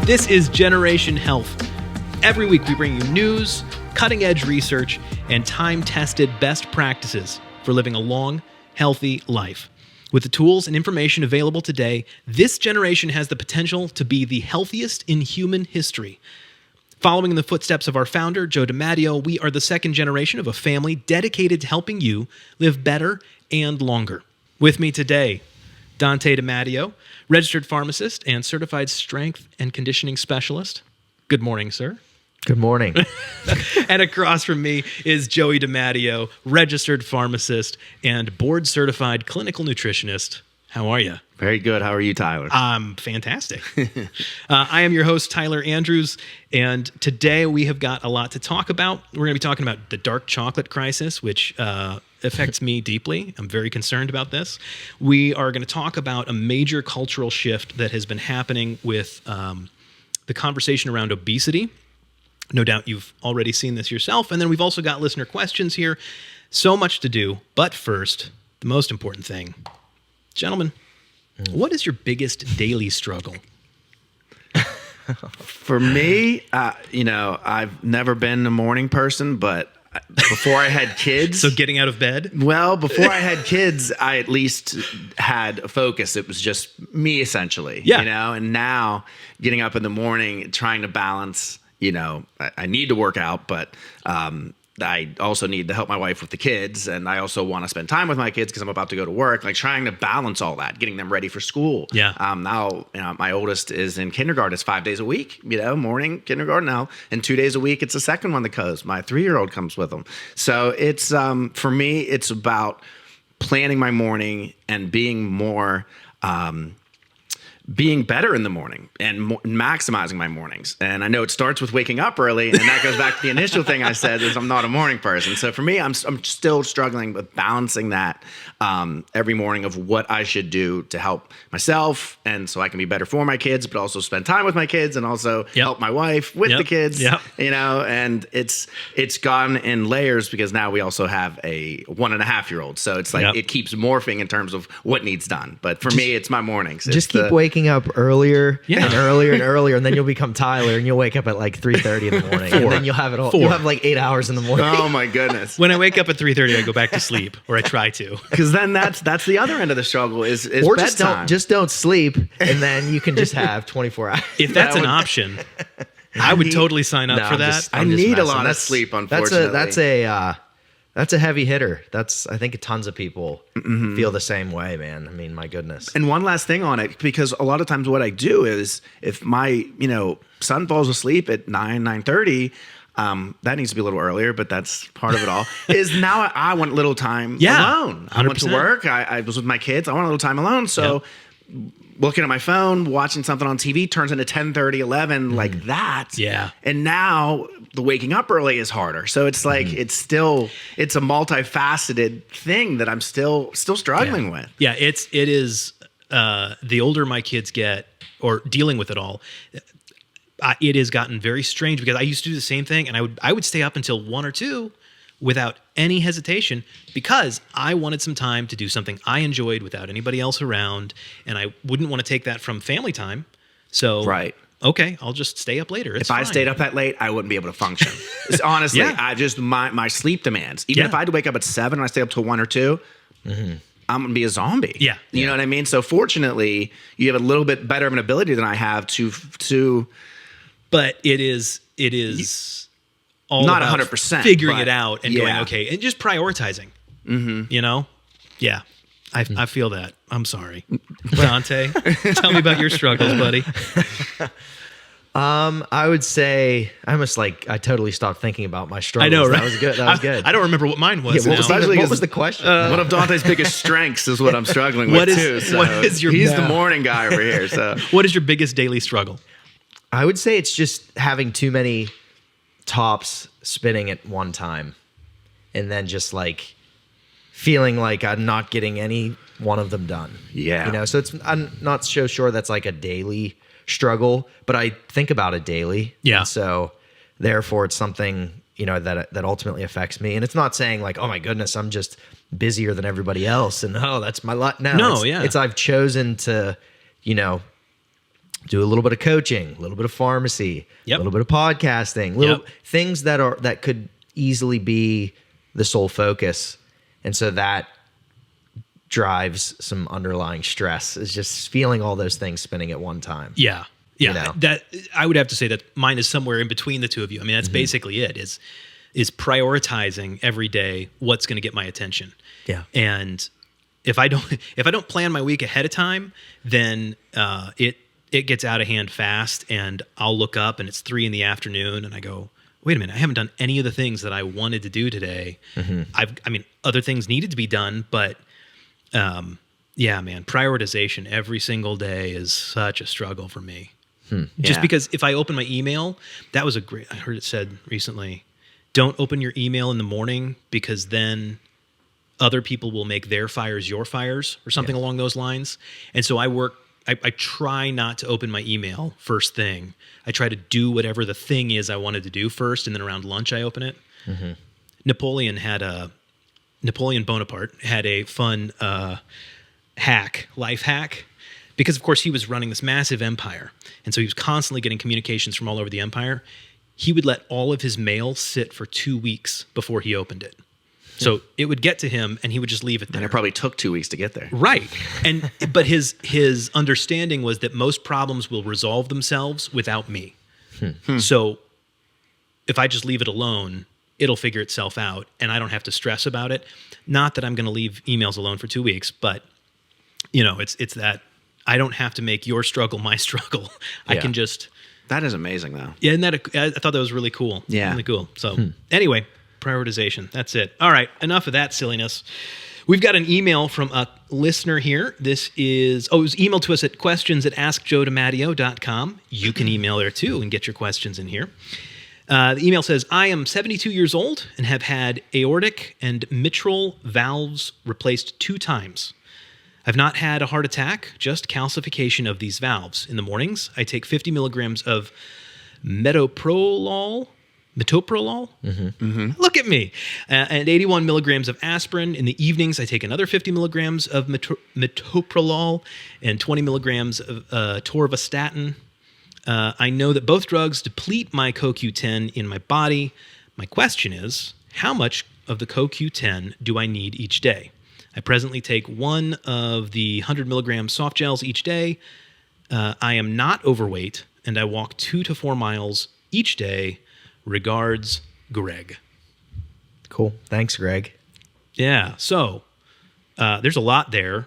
This is Generation Health. Every week we bring you news, cutting-edge research, and time-tested best practices for living a long, healthy life. With the tools and information available today, this generation has the potential to be the healthiest in human history. Following in the footsteps of our founder, Joe DiMatteo, we are the second generation of a family dedicated to helping you live better and longer. With me today, Dante DiMatteo, registered pharmacist and certified strength and conditioning specialist. Good morning, sir. Good morning. And across from me is Joey DiMatteo, registered pharmacist and board-certified clinical nutritionist. How are you? Very good. How are you, Tyler? I'm fantastic. I am your host, Tyler Andrews, and today we have got a lot to talk about. We're going to be talking about the dark chocolate crisis, which affects me deeply. I'm very concerned about this. We are going to talk about a major cultural shift that has been happening with the conversation around obesity. No doubt you've already seen this yourself. And then we've also got listener questions here. So much to do. But first, the most important thing. Gentlemen, what is your biggest daily struggle? For me, I've never been a morning person, but before I had kids... So getting out of bed? Well, before I had kids, I at least had a focus. It was just me, essentially. Yeah. And now getting up in the morning, trying to balance... I need to work out, but I also need to help my wife with the kids. And I also want to spend time with my kids because I'm about to go to work, like trying to balance all that, getting them ready for school. Yeah. Now, my oldest is in kindergarten. It's 5 days a week, morning kindergarten now. And 2 days a week, it's the second one that goes. My 3-year-old comes with them. So it's, for me, it's about planning my morning and being more, being better in the morning and maximizing my mornings. And I know it starts with waking up early, and that goes back to the initial thing I said is I'm not a morning person. So for me, I'm still struggling with balancing that every morning of what I should do to help myself and so I can be better for my kids, but also spend time with my kids and also help my wife with the kids, and it's gone in layers because now we also have a 1.5-year-old. So it's like it keeps morphing in terms of what needs done. But for me, it's my mornings. Just keep waking up earlier and earlier and earlier, and then you'll become Tyler, and you'll wake up at like 3:30 in the morning, and then you'll have it all. You'll have like 8 hours in the morning. Oh my goodness! When I wake up at 3:30, I go back to sleep, or I try to. Because then that's the other end of the struggle is or bedtime. just don't sleep, and then you can just have 24 hours. If that's an option, I would totally sign up for that. I need a lot of sleep. Unfortunately, That's a heavy hitter. I think tons of people feel the same way, man. I mean, my goodness. And one last thing on it, because a lot of times what I do is if my, son falls asleep at 9:30, that needs to be a little earlier, but that's part of it all, is now I want a little time alone. 100%. I went to work. I was with my kids. I want a little time alone. So looking at my phone, watching something on TV turns into 10:30, 11, like that. Yeah. And now the waking up early is harder. So it's like, it's a multifaceted thing that I'm still struggling with. Yeah. It is, the older my kids get or dealing with it all, it has gotten very strange because I used to do the same thing, and I would stay up until 1 or 2 without any hesitation because I wanted some time to do something I enjoyed without anybody else around, and I wouldn't want to take that from family time. So, okay, I'll just stay up later. It's fine. I stayed up that late, I wouldn't be able to function. Honestly, I just my sleep demands. Even if I had to wake up at 7 and I stay up till 1 or 2, I'm going to be a zombie. Yeah. You know what I mean? So fortunately, you have a little bit better of an ability than I have to But it is all not about 100%, figuring it out and going, okay, and just prioritizing, Yeah. I feel that. I'm sorry. Dante, tell me about your struggles, buddy. I would say I totally stopped thinking about my struggles. I know, right? That was good. That was good. I don't remember what mine was. What was the question? One of Dante's biggest strengths is what I'm struggling with too. So he's the morning guy over here. So what is your biggest daily struggle? I would say it's just having too many tops spinning at one time, and then just like feeling like I'm not getting any one of them done. Yeah. So I'm not so sure that's like a daily struggle, but I think about it daily. Yeah. And so therefore it's something, that ultimately affects me. And it's not saying like, oh my goodness, I'm just busier than everybody else. And that's my lot. No, it's I've chosen to, do a little bit of coaching, a little bit of pharmacy, Yep. a little bit of podcasting, little Yep. things that could easily be the sole focus. And so that drives some underlying stress, is just feeling all those things spinning at one time. Yeah. Yeah. You know? That I would have to say that mine is somewhere in between the two of you. I mean, that's basically it, is prioritizing every day what's going to get my attention. Yeah. And if I don't plan my week ahead of time, then it gets out of hand fast, and I'll look up and it's 3 p.m. and I go, wait a minute, I haven't done any of the things that I wanted to do today. I mean, other things needed to be done, but yeah, man, prioritization every single day is such a struggle for me. Just because if I open my email, I heard it said recently, don't open your email in the morning, because then other people will make their fires your fires, or something along those lines. And so I try not to open my email first thing. I try to do whatever the thing is I wanted to do first, and then around lunch I open it. Napoleon Bonaparte had a fun life hack, because of course he was running this massive empire, and so he was constantly getting communications from all over the empire. He would let all of his mail sit for 2 weeks before he opened it. So it would get to him, and he would just leave it there. And it probably took 2 weeks to get there. Right. But his understanding was that most problems will resolve themselves without me. So if I just leave it alone, it'll figure itself out, and I don't have to stress about it. Not that I'm going to leave emails alone for 2 weeks, but it's that I don't have to make your struggle my struggle. I can just. That is amazing, though. Yeah, I thought that was really cool. Yeah. Really cool. So anyway, prioritization. That's it. All right. Enough of that silliness. We've got an email from a listener here. This is, it was emailed to us at questions@askjoedimatteo.com. You can email there too and get your questions in here. The email says, I am 72 years old and have had aortic and mitral valves replaced 2 times. I've not had a heart attack, just calcification of these valves. In the mornings, I take 50 milligrams of Metoprolol. Look at me. And 81 milligrams of aspirin. In the evenings, I take another 50 milligrams of Metoprolol and 20 milligrams of torvastatin. I know that both drugs deplete my CoQ10 in my body. My question is, how much of the CoQ10 do I need each day? I presently take 1 of the 100 milligram soft gels each day. I am not overweight, and I walk 2 to 4 miles each day. Regards, Greg. Cool. Thanks, Greg. Yeah. So there's a lot there,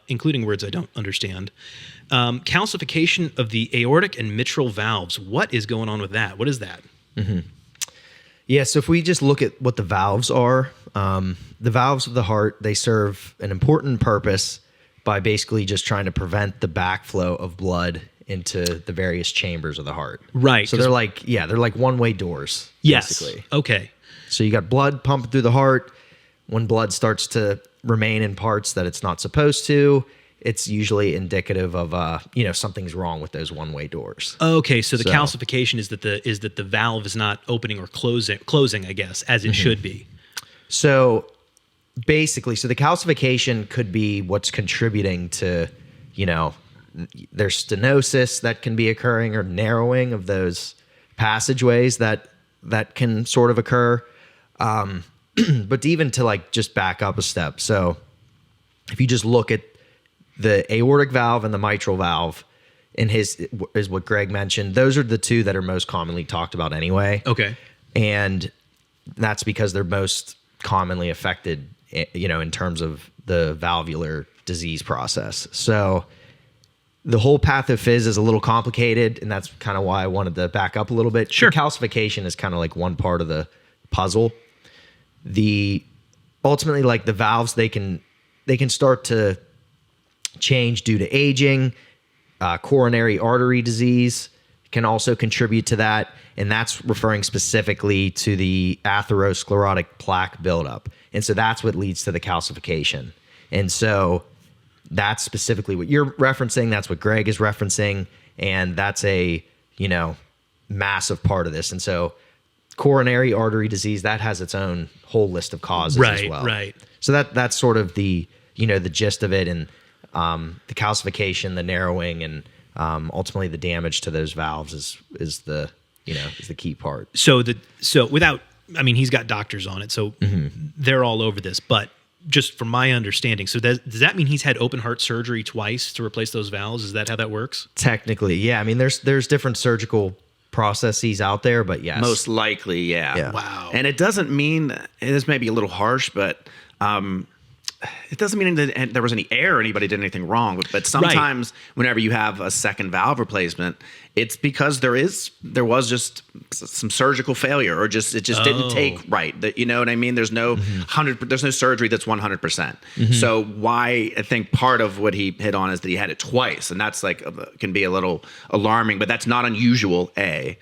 including words I don't understand. Calcification of the aortic and mitral valves. What is going on with that? What is that? Yeah, so if we just look at what the valves are, the valves of the heart, they serve an important purpose by basically just trying to prevent the backflow of blood into the various chambers of the heart. Right. So they're like one-way doors, Yes. basically. Okay. So you got blood pumping through the heart. When blood starts to remain in parts that it's not supposed to, it's usually indicative of something's wrong with those one-way doors. Okay, so the calcification is that the valve is not opening or closing, I guess, as it should be. So basically, the calcification could be what's contributing to, there's stenosis that can be occurring, or narrowing of those passageways that can sort of occur. But even to just back up a step. So if you just look at the aortic valve and the mitral valve, is what Greg mentioned, those are the 2 that are most commonly talked about anyway. Okay. And that's because they're most commonly affected, in terms of the valvular disease process. So the whole pathophys is a little complicated, and that's kind of why I wanted to back up a little bit. Sure. The calcification is kind of like one part of the puzzle. Ultimately, the valves, they can start to change due to aging. Coronary artery disease can also contribute to that, and that's referring specifically to the atherosclerotic plaque buildup. And so that's what leads to the calcification. And so that's specifically what you're referencing. That's what Greg is referencing, and that's a massive part of this. And so coronary artery disease, that has its own whole list of causes as well. Right. So that's sort of the the gist of it, and the calcification, the narrowing, and ultimately the damage to those valves is the key part. So without, I mean, he's got doctors on it, so they're all over this. But just from my understanding, so does that mean he's had open heart surgery twice to replace those valves? Is that how that works? Technically, yeah. I mean, there's different surgical processes out there, but yes, Most likely, yeah. Wow. And it doesn't mean, this may be a little harsh, but it doesn't mean that there was any error, anybody did anything wrong. But sometimes whenever you have a second valve replacement, it's because there was just some surgical failure, or it just didn't take right. That, you know what I mean? There's no there's no surgery that's 100%. So why I think part of what he hit on is that he had it twice, and that's like can be a little alarming, but that's not unusual. And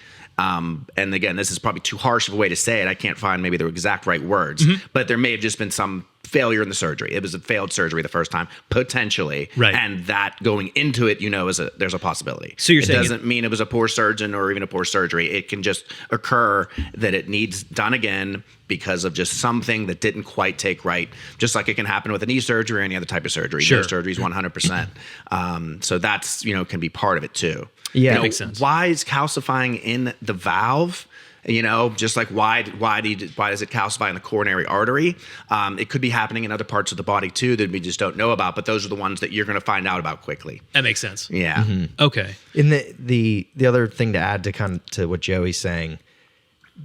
again, this is probably too harsh of a way to say it. I can't find maybe the exact right words, but there may have just been some failure in the surgery. It was a failed surgery the first time, potentially, right? And that going into it, there's a possibility. So you're saying it doesn't mean it was a poor surgeon or even a poor surgery. It can just occur that it needs done again because of just something that didn't quite take right. Just like it can happen with a knee surgery or any other type of surgery. Sure. No surgery is 100%. So that's can be part of it too. Yeah, that makes sense. Why is calcifying in the valve? Just like why does it calcify in the coronary artery? It could be happening in other parts of the body too that we just don't know about, but those are the ones that you're going to find out about quickly. That makes sense. Yeah. Okay. And the other thing to add to what Joey's saying,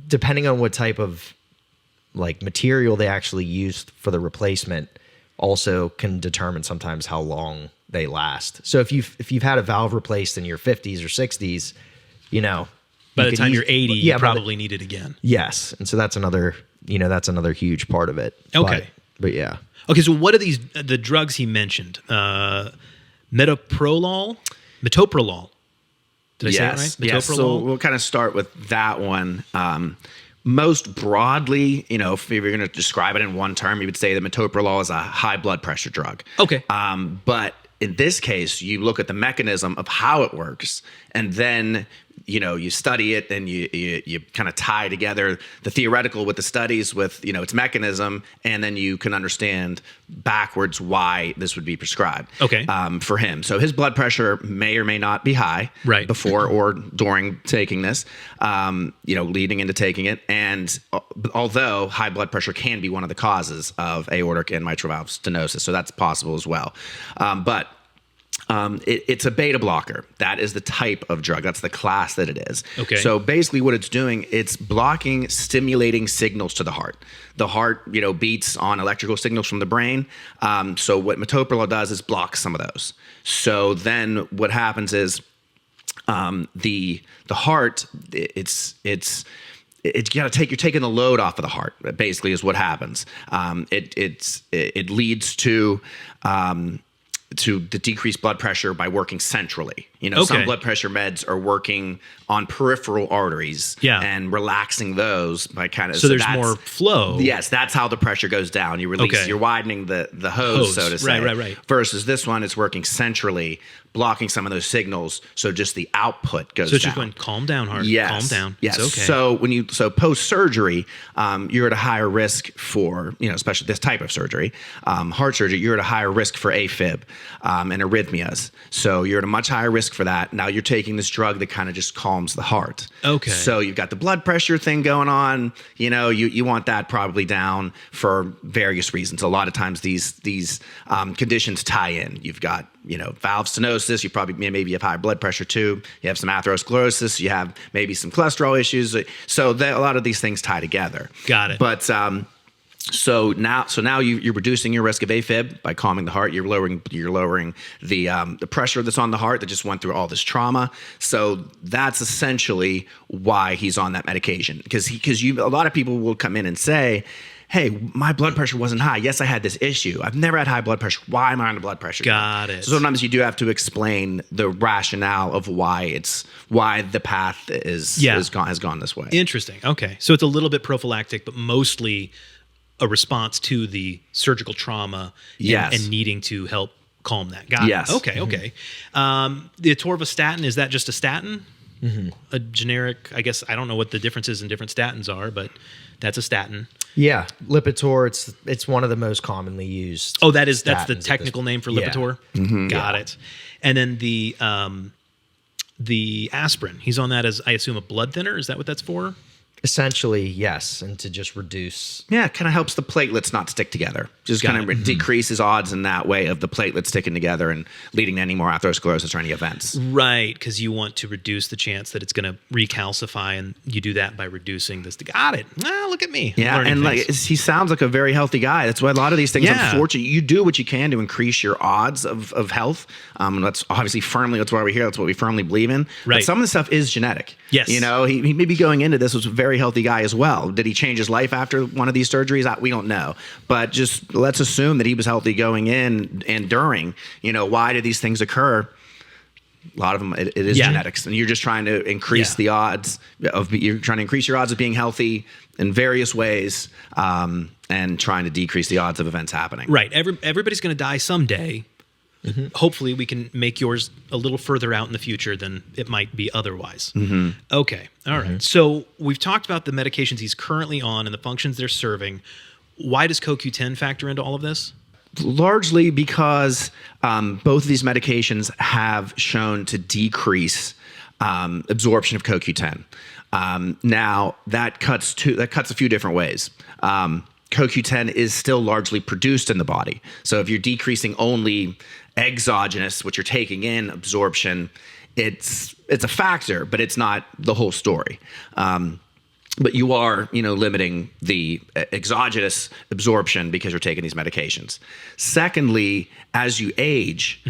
depending on what type of like material they actually used for the replacement, also can determine sometimes how long they last. So if you've had a valve replaced in your 50s or 60s, by the time you're 80, you but probably need it again. Yes, and so that's another huge part of it. Okay. But yeah. Okay, so what are the drugs he mentioned? Metoprolol? Did I say it right? Yes. So we'll kind of start with that one. Most broadly, if you were going to describe it in one term, you would say that metoprolol is a high blood pressure drug. Okay. But in this case, you look at the mechanism of how it works, and then you study it, and you kind of tie together the theoretical with the studies with its mechanism, and then you can understand backwards why this would be prescribed. Okay. For him, so his blood pressure may or may not be high right before or during taking this, leading into taking it, and although high blood pressure can be one of the causes of aortic and mitral valve stenosis, so that's possible as well, but it's a beta blocker. That is the type of drug. That's the class that it is. Okay. So basically what it's doing, it's blocking stimulating signals to the heart. The heart, beats on electrical signals from the brain. So what metoprolol does is block some of those. So then what happens is the heart, you're taking the load off of the heart, basically is what happens. It leads to the decreased blood pressure by working centrally. Some blood pressure meds are working on peripheral arteries and relaxing those by kind of. So there's more flow. Yes, that's how the pressure goes down. You release. Okay. You're widening the hose, so to say. Right. Versus this one, it's working centrally, blocking some of those signals, so just the output goes down. So it's just going, calm down, heart. Yes. Calm down. Yes. It's okay. So post surgery, you're at a higher risk for especially this type of surgery, heart surgery. You're at a higher risk for AFib and arrhythmias. So you're at a much higher risk for that. Now you're taking this drug that kind of just calms the heart. Okay. So you've got the blood pressure thing going on. You want that probably down for various reasons. A lot of times these conditions tie in. You've got valve stenosis. You probably maybe have high blood pressure too. You have some atherosclerosis. You have maybe some cholesterol issues. So a lot of these things tie together. Got it. But so now you're reducing your risk of AFib by calming the heart. You're lowering the pressure that's on the heart that just went through all this trauma. So that's essentially why he's on that medication. Because a lot of people will come in and say, hey, my blood pressure wasn't high. Yes, I had this issue. I've never had high blood pressure. Why am I on the blood pressure? Got it. So sometimes you do have to explain the rationale of why the path has gone this way. Interesting. Okay. So it's a little bit prophylactic, but mostly a response to the surgical trauma and needing to help calm that. Got it. Okay. The atorvastatin, is that just a statin? Mm-hmm. A generic, I guess, I don't know what the differences in different statins are, but that's a statin. Yeah, Lipitor. It's one of the most commonly used. Oh, that's the technical name for Lipitor. Yeah. Mm-hmm. Got it. And then the the aspirin. He's on that as, I assume, a blood thinner. Is that what that's for? Essentially, yes, and to just reduce. Yeah, it kind of helps the platelets not stick together. Just kind of decreases odds in that way of the platelets sticking together and leading to any more atherosclerosis or any events. Right, because you want to reduce the chance that it's going to recalcify, and you do that by reducing this. Got it. Look at me. Yeah, and like he sounds like a very healthy guy. That's why a lot of these things, unfortunately, you do what you can to increase your odds of health. That's obviously that's why we're here. That's what we firmly believe in. Right. But some of the stuff is genetic. Yes. You know, he may be going into this was a very healthy guy as well. Did he change his life after one of these surgeries? We don't know. But just let's assume that he was healthy going in and during. You know, why did these things occur? A lot of them, it is genetics, and you're just trying to increase the odds you're trying to increase your odds of being healthy in various ways, and trying to decrease the odds of events happening. Right. Everybody's going to die someday. Mm-hmm. Hopefully we can make yours a little further out in the future than it might be otherwise. Mm-hmm. Okay. All right. So we've talked about the medications he's currently on and the functions they're serving. Why does CoQ10 factor into all of this? Largely because both of these medications have shown to decrease absorption of CoQ10. Now that cuts a few different ways. CoQ10 is still largely produced in the body. So if you're decreasing only exogenous, what you're taking in, absorption, it's a factor, but it's not the whole story. But you are, limiting the exogenous absorption because you're taking these medications. Secondly, as you age,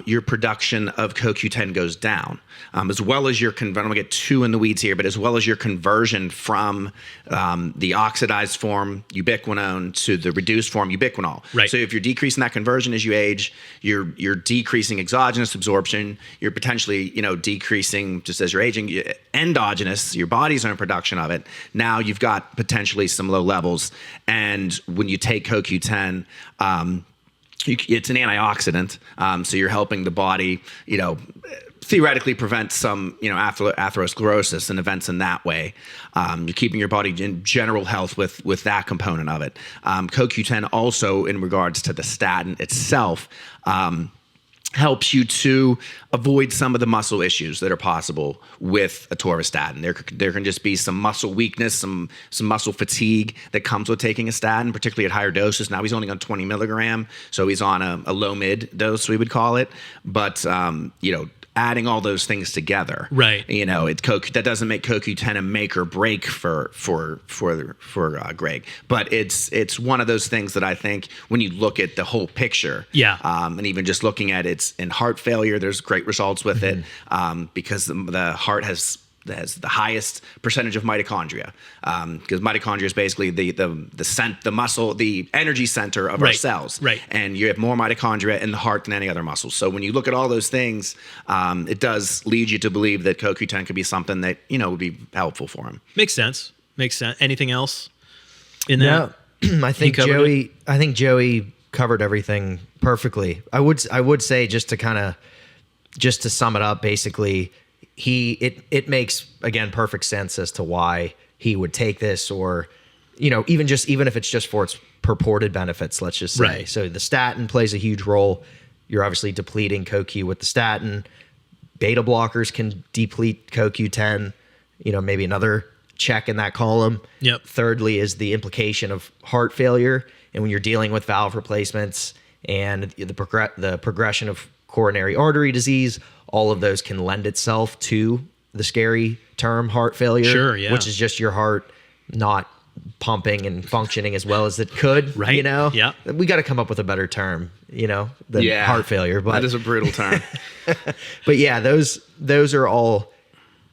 your production of CoQ10 goes down, as well as your I don't want to get too in the weeds here, but as well as your conversion from the oxidized form ubiquinone to the reduced form ubiquinol. Right. So if you're decreasing that conversion as you age, you're decreasing exogenous absorption. You're potentially, decreasing just as you're aging endogenous. Your body's own production of it. Now you've got potentially some low levels, and when you take CoQ10, it's an antioxidant, so you're helping the body, theoretically prevent some, atherosclerosis and events in that way. You're keeping your body in general health with that component of it. CoQ10 also, in regards to the statin itself, helps you to avoid some of the muscle issues that are possible with atorvastatin. There can just be some muscle weakness, some muscle fatigue that comes with taking a statin, particularly at higher doses. Now he's only on 20 milligram, so he's on a low mid dose, we would call it. But adding all those things together, right? That doesn't make CoQ10 a make or break for Greg, but it's one of those things that I think when you look at the whole picture, and even just looking at it in heart failure, there's great results with it, because the heart has the highest percentage of mitochondria, because mitochondria is basically the muscle, the energy center of our cells, right? And you have more mitochondria in the heart than any other muscle. So when you look at all those things, it does lead you to believe that CoQ10 could be something that would be helpful for him. Makes sense. Anything else in that? Yeah, I think Joey covered everything perfectly. I would say just to sum it up, basically. It makes, again, perfect sense as to why he would take this, or even if it's just for its purported benefits, let's just say. Right. So the statin plays a huge role. You're obviously depleting CoQ with the statin. Beta blockers can deplete CoQ10, maybe another check in that column. Yep. Thirdly is the implication of heart failure, and when you're dealing with valve replacements and the progression of coronary artery disease, all of those can lend itself to the scary term heart failure. Sure, yeah. Which is just your heart not pumping and functioning as well as it could. Right. Yeah. We got to come up with a better term, than heart failure. But that is a brutal term. But yeah, those are all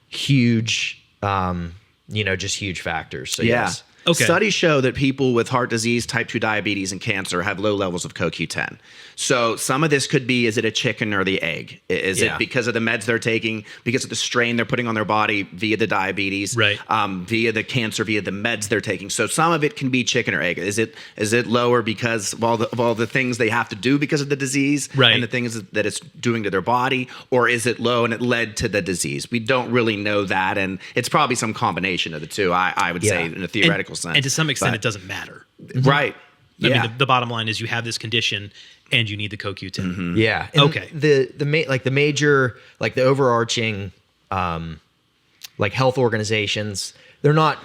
huge, just huge factors. So yes. Okay. Studies show that people with heart disease, type 2 diabetes, and cancer have low levels of CoQ10. So some of this could be, is it a chicken or the egg? Is it because of the meds they're taking, because of the strain they're putting on their body via the diabetes, right? Via the cancer, via the meds they're taking? So some of it can be chicken or egg. Is it lower because of all the things they have to do because of the disease, right, and the things that it's doing to their body? Or is it low and it led to the disease? We don't really know that, and it's probably some combination of the two, I would say, in a theoretical sense. And to some extent, it doesn't matter. Right. I mean, the bottom line is you have this condition and you need the CoQ10. Yeah. And Okay. The major, like the overarching, like health organizations, they're not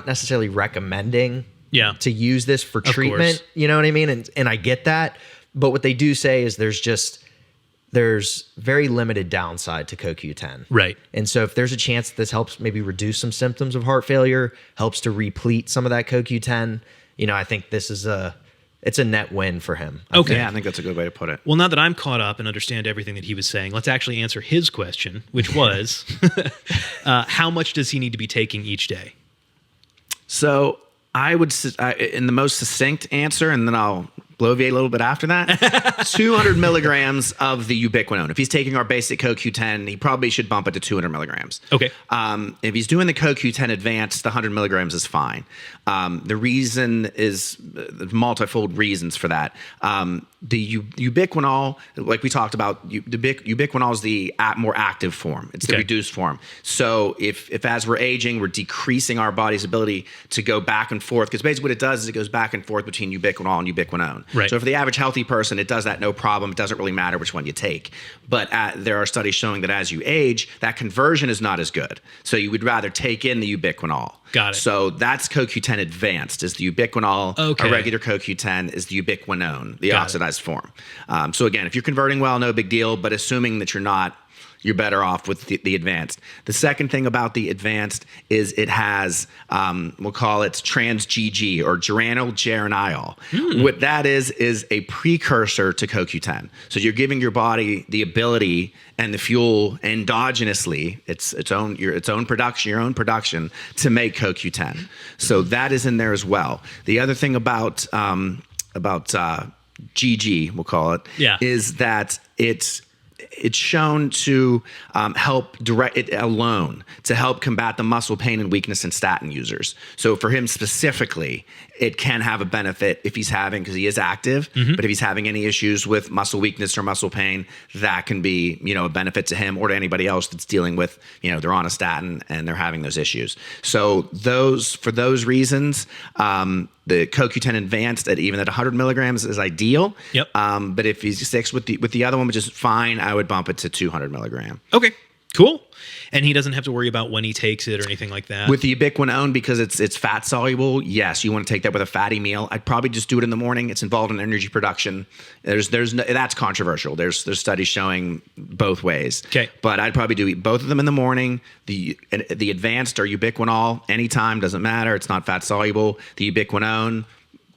necessarily recommending to use this for treatment. Course. You know what I mean? And I get that. But what they do say is there's very limited downside to CoQ10. Right. And so if there's a chance that this helps maybe reduce some symptoms of heart failure, helps to replete some of that CoQ10, I think this is it's a net win for him. Okay. Yeah, I think that's a good way to put it. Well, now that I'm caught up and understand everything that he was saying, let's actually answer his question, which was, how much does he need to be taking each day? So I would, in the most succinct answer, and then I'll bloviate a little bit after that, 200 milligrams of the ubiquinone. If he's taking our basic CoQ10, he probably should bump it to 200 milligrams. Okay. If he's doing the CoQ10 advanced, the 100 milligrams is fine. The reason is multifold reasons for that. The ubiquinol, like we talked about, ubiquinol is the more active form. It's the reduced form. So if as we're aging, we're decreasing our body's ability to go back and forth, because basically what it does is it goes back and forth between ubiquinol and ubiquinone. Right. So for the average healthy person, it does that no problem. It doesn't really matter which one you take. But there are studies showing that as you age, that conversion is not as good. So you would rather take in the ubiquinol. Got it. So that's CoQ10 advanced, is the ubiquinol. Okay. A regular CoQ10 is the ubiquinone, the Got oxidized form. So again, if you're converting well, no big deal. But assuming that you're not, you're better off with the advanced. The second thing about the advanced is it has, we'll call it trans GG or geranyl. What that is a precursor to CoQ10. So you're giving your body the ability and the fuel endogenously, its own production to make CoQ10. So that is in there as well. The other thing about GG, we'll call it, is that it's shown to help direct it alone to help combat the muscle pain and weakness in statin users. So for him specifically, it can have a benefit if he's having, because he is active, but if he's having any issues with muscle weakness or muscle pain, that can be, a benefit to him or to anybody else that's dealing with, they're on a statin and they're having those issues. So for those reasons, the CoQ10 advanced even at 100 milligrams is ideal. Yep. But if he sticks with the other one, which is fine, I would bump it to 200 milligram. Okay, cool. And he doesn't have to worry about when he takes it or anything like that. With the ubiquinone, because it's fat soluble, yes, you want to take that with a fatty meal. I'd probably just do it in the morning. It's involved in energy production. That's controversial. There's studies showing both ways. Okay. But I'd probably do both of them in the morning. The advanced or ubiquinol, anytime, doesn't matter. It's not fat soluble. The ubiquinone,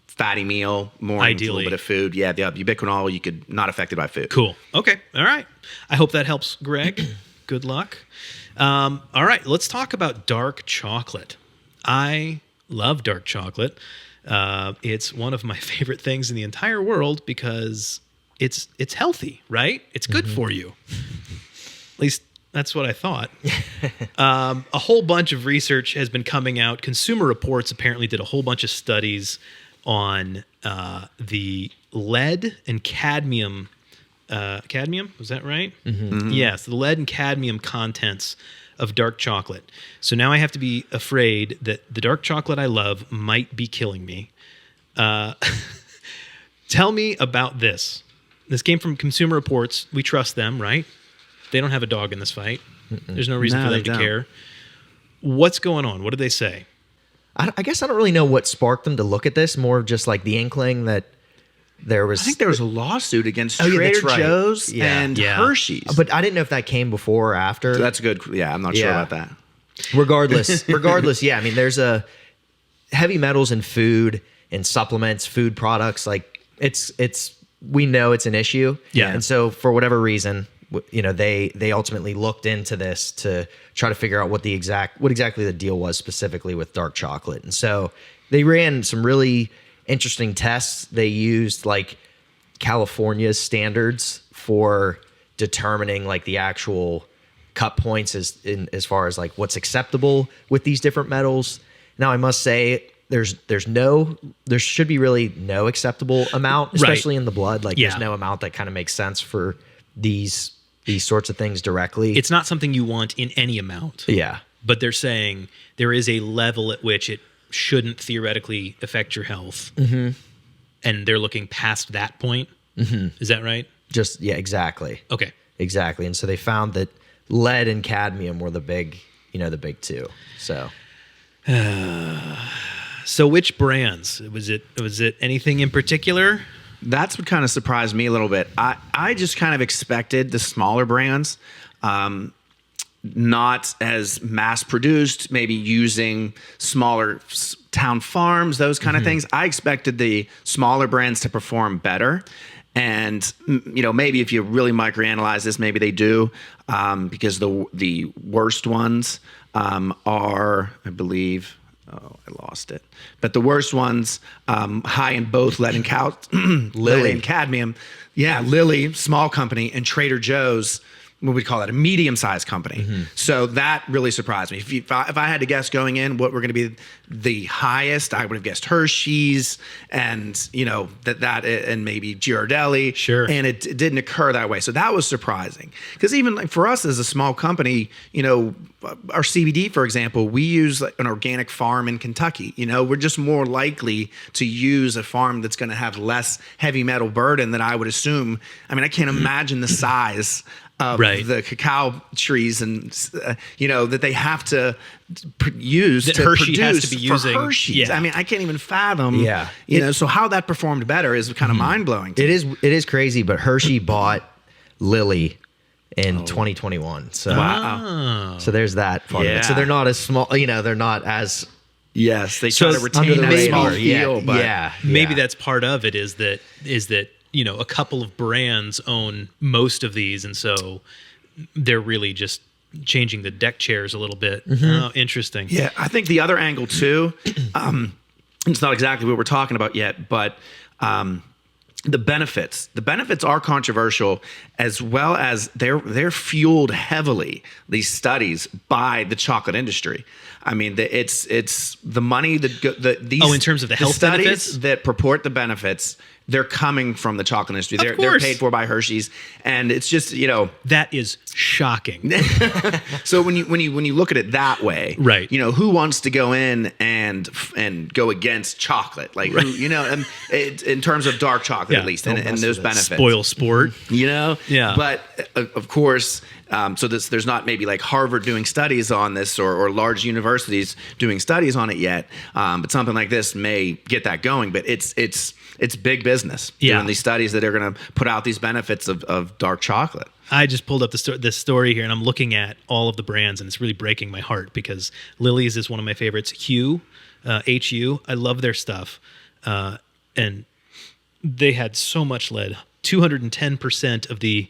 fatty meal, morning, Ideally. a little bit of food. Yeah, the ubiquinol, you could not affected by food. Cool. Okay. All right. I hope that helps, Greg. Good luck. All right. Let's talk about dark chocolate. I love dark chocolate. It's one of my favorite things in the entire world because it's healthy, right? It's good for you. At least that's what I thought. A whole bunch of research has been coming out. Consumer Reports apparently did a whole bunch of studies on the lead and cadmium. Cadmium, was that right? Yes, the lead and cadmium contents of dark chocolate. So now I have to be afraid that the dark chocolate I love might be killing me. Tell me about this. This came from Consumer Reports. We trust them, right? They don't have a dog in this fight. There's no reason for them to care. What's going on? What did they say? I guess I don't really know what sparked them to look at this. More of just like the inkling that there was. I think there was a lawsuit against yeah, Trader that's right. Joe's Yeah. and Yeah. Hershey's. But I didn't know if that came before or after. So that's good. Yeah, I'm not sure about that. Regardless, yeah. I mean, there's a heavy metals in food and supplements, food products. Like we know it's an issue. Yeah. And so for whatever reason, they ultimately looked into this to try to figure out what exactly the deal was specifically with dark chocolate. And so they ran some really interesting tests. They used like California's standards for determining like the actual cut points as far as like what's acceptable with these different metals. Now I must say there should be really no acceptable amount, especially in the blood. Like there's no amount that kind of makes sense for these sorts of things directly. It's not something you want in any amount. Yeah. But they're saying there is a level at which it shouldn't theoretically affect your health. and they're looking past that point. Is that right? Just, yeah, exactly. Okay. Exactly. And so they found that lead and cadmium were the big two. So which brands? Was it anything in particular? That's what kind of surprised me a little bit. I just kind of expected the smaller brands, not as mass produced, maybe using smaller town farms, those kind of things. I expected the smaller brands to perform better. And, maybe if you really microanalyze this, maybe they do, because the worst ones are, I believe, I lost it. But the worst ones, high in both lead and lead and cadmium. Yeah, Lilly, small company, and Trader Joe's, what we call it, a medium-sized company. So that really surprised me. If I had to guess going in what were going to be the highest, I would have guessed Hershey's and, that and maybe Ghirardelli. Sure. And it didn't occur that way. So that was surprising. Because even like for us as a small company, our CBD, for example, we use like an organic farm in Kentucky. We're just more likely to use a farm that's going to have less heavy metal burden than I would assume. I mean, I can't imagine the size of the cacao trees and that they have to use that to Hershey produce has to be using. Hershey's. Yeah. I mean, I can't even fathom. Yeah. So how that performed better is kind of mind blowing. it is crazy, but Hershey bought Lilly in 2021. So Wow. so there's that part of Yeah. it. So they're not as small, they're not as Yes, they try to under retain the that small radar. feel, but yeah. Maybe that's part of it is that a couple of brands own most of these, and so they're really just changing the deck chairs a little bit. Oh, interesting. Yeah, I think the other angle too, it's not exactly what we're talking about yet, but the benefits are controversial, as well as they're fueled heavily, these studies, by the chocolate industry. I mean, it's the money that these in terms of the health studies benefits that purport the benefits, they're coming from the chocolate industry. They're paid for by Hershey's, and it's just that is shocking. So when you look at it that way, Right. Who wants to go in and go against chocolate, like who, and in terms of dark chocolate, Yeah. at least, Don't and mess those with it. benefits, Spoil sport. Yeah. But of course, so there's not maybe like Harvard doing studies on this or large universities doing studies on it yet. But something like this may get that going. But it's big business doing these studies that are going to put out these benefits of dark chocolate. I just pulled up this story here, and I'm looking at all of the brands, and it's really breaking my heart because Lily's is one of my favorites. HU, I love their stuff, and they had so much lead, 210% of the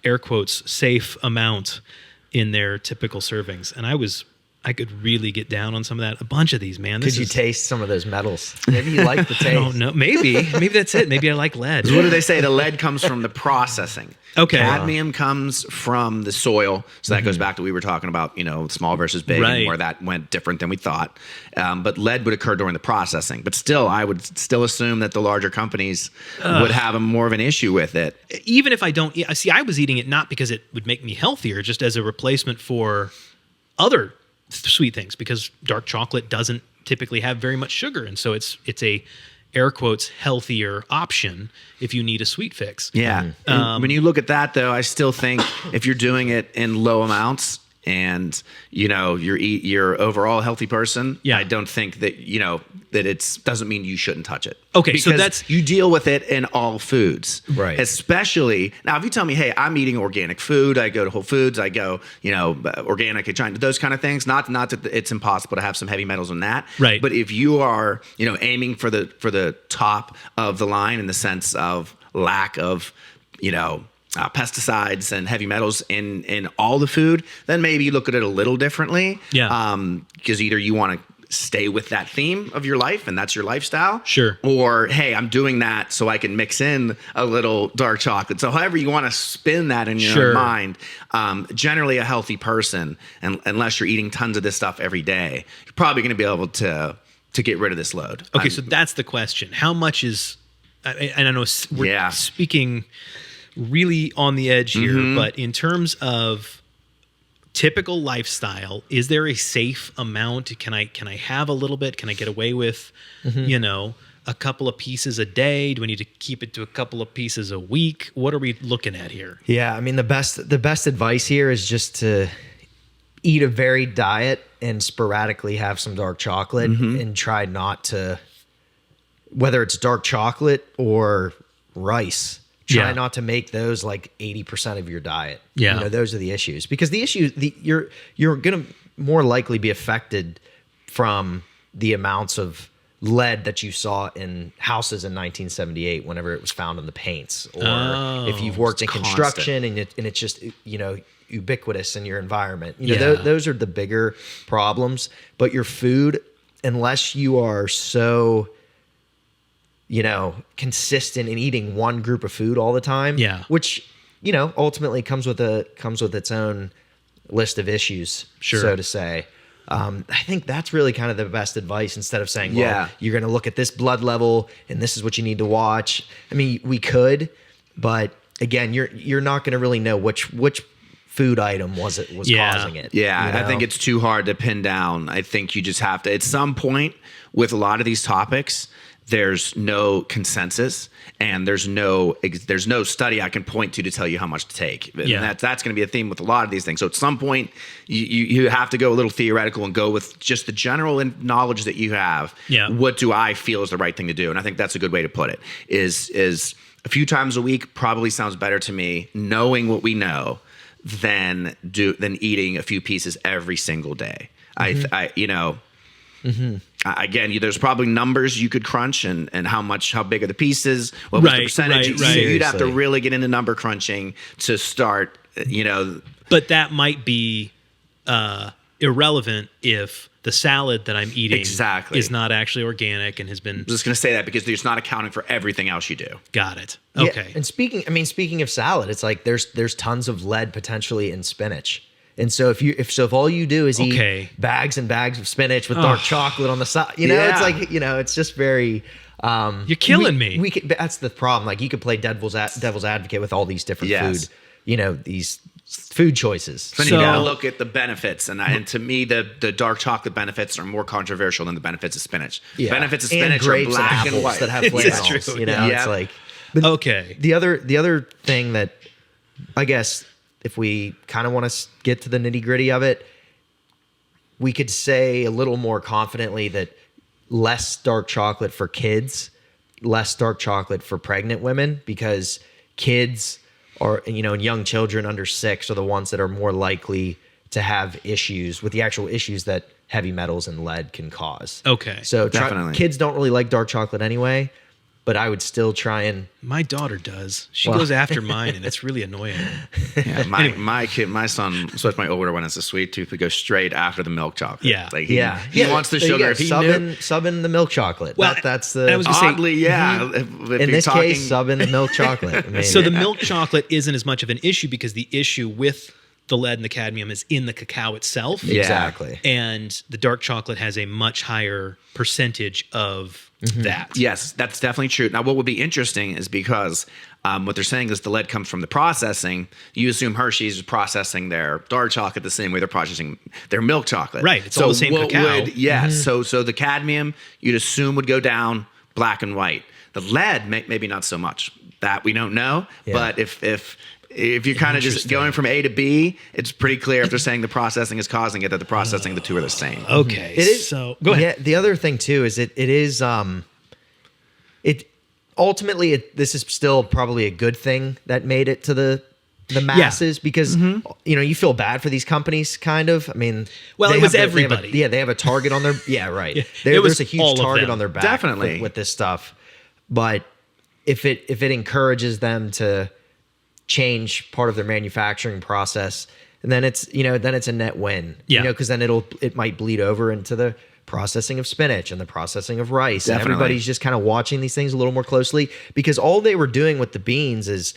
air quotes safe amount in their typical servings, and I could really get down on some of that. A bunch of these, man. Could you taste some of those metals? Maybe you like the taste. I don't know. Maybe that's it. Maybe I like lead. What do they say? The lead comes from the processing. Okay. Cadmium comes from the soil. So that goes back to what we were talking about, small versus big, Right. and where that went different than we thought. But lead would occur during the processing. But still, I would still assume that the larger companies would have more of an issue with it. Even if I don't see, I was eating it not because it would make me healthier, just as a replacement for other sweet things, because dark chocolate doesn't typically have very much sugar, and so it's a air quotes healthier option if you need a sweet fix. Yeah. When you look at that, though, I still think if you're doing it in low amounts and you're overall a healthy person, Yeah. I don't think that that it doesn't mean you shouldn't touch it. Okay, because so that's- you deal with it in all foods, Right. Especially now, if you tell me, hey, I'm eating organic food, I go to Whole Foods, I go organic, China, those kind of things. Not that it's impossible to have some heavy metals in that, Right. But if you are aiming for the top of the line in the sense of lack of pesticides and heavy metals in all the food, then maybe you look at it a little differently. Yeah. Because either you want to stay with that theme of your life and that's your lifestyle. Sure. Or, hey, I'm doing that so I can mix in a little dark chocolate. So however you want to spin that in your Sure. mind, generally a healthy person, and unless you're eating tons of this stuff every day, you're probably going to be able to get rid of this load. Okay, so that's the question. How much is, and I know we're speaking really on the edge here, but in terms of typical lifestyle, is there a safe amount? Can I have a little bit? Can I get away with, a couple of pieces a day? Do we need to keep it to a couple of pieces a week? What are we looking at here? Yeah, I mean, the best advice here is just to eat a varied diet and sporadically have some dark chocolate, and try not to, whether it's dark chocolate or rice, try not to make those like 80% of your diet. Yeah. You know, those are the issues, because you're going to more likely be affected from the amounts of lead that you saw in houses in 1978 whenever it was found in the paints, or if you've worked in construction and it's just, you know, ubiquitous in your environment. You know, those are the bigger problems. But your food, unless you are so, you know, consistent in eating one group of food all the time, which, you know, ultimately comes with its own list of issues, so to say. I think that's really kind of the best advice, instead of saying, well, you're going to look at this blood level and this is what you need to watch. I mean, we could, but again, you're not going to really know which food item was causing it. Yeah, you know? I think it's too hard to pin down. I think you just have to, at some point with a lot of these topics, there's no consensus, and there's no study I can point to tell you how much to take. And that's going to be a theme with a lot of these things. So at some point, you have to go a little theoretical and go with just the general knowledge that you have. Yeah. What do I feel is the right thing to do? And I think that's a good way to put it. Is a few times a week probably sounds better to me, knowing what we know, than eating a few pieces every single day. I you know. Again, there's probably numbers you could crunch, and how big are the pieces, what was the percentage. Right. You'd have to really get into number crunching to start, you know. But that might be irrelevant if the salad that I'm eating is not actually organic and has been... I'm just going to say that because it's not accounting for everything else you do. Got it. Okay. Yeah, and speaking of salad, it's like there's tons of lead potentially in spinach. And so if all you do is eat bags and bags of spinach with dark chocolate on the side, you know, it's like, you know, it's just very... you're killing me. That's the problem. Like, you could play devil's advocate with all these different food, you know, these food choices. So you gotta look at the benefits, and to me, the dark chocolate benefits are more controversial than the benefits of spinach. Yeah. Benefits of spinach are black and white that have flavonols. You know, it's like... But the other thing that, I guess, if we kind of want to get to the nitty-gritty of it, we could say a little more confidently that less dark chocolate for kids, less dark chocolate for pregnant women, because kids are, you know, and young children under 6 are the ones that are more likely to have issues with the actual issues that heavy metals and lead can cause. Okay. So definitely. Kids don't really like dark chocolate anyway, but I would still try and... My daughter does. She goes after mine, and it's really annoying. Yeah, my son, especially my older one, has a sweet tooth that goes straight after the milk chocolate. Yeah. Like he wants the sugar. If he sub in the milk chocolate. Well, that's the... I was gonna say, oddly, yeah. In this case, sub in the milk chocolate. I mean, so the milk chocolate isn't as much of an issue, because the issue with the lead and the cadmium is in the cacao itself. Exactly. And the dark chocolate has a much higher percentage of that. Yes, that's definitely true. Now, what would be interesting is because what they're saying is the lead comes from the processing. You assume Hershey's is processing their dark chocolate the same way they're processing their milk chocolate. Right. It's all the same cacao. So the cadmium you'd assume would go down black and white. The lead, maybe not so much. That we don't know. Yeah. But if you're kind of just going from A to B, it's pretty clear if they're saying the processing is causing it, that the processing, the two are the same. Okay. It is, so go ahead. Yeah, the other thing too is it is ultimately this is still probably a good thing that made it to the masses, because you know, you feel bad for these companies, kind of. I mean, well, it was everybody. They have a target on their right. Yeah, there's a huge target on their back, definitely, with this stuff. But if it encourages them to change part of their manufacturing process, and then it's a net win. Yeah. You know, because then it might bleed over into the processing of spinach and the processing of rice. Definitely. And everybody's just kind of watching these things a little more closely, because all they were doing with the beans is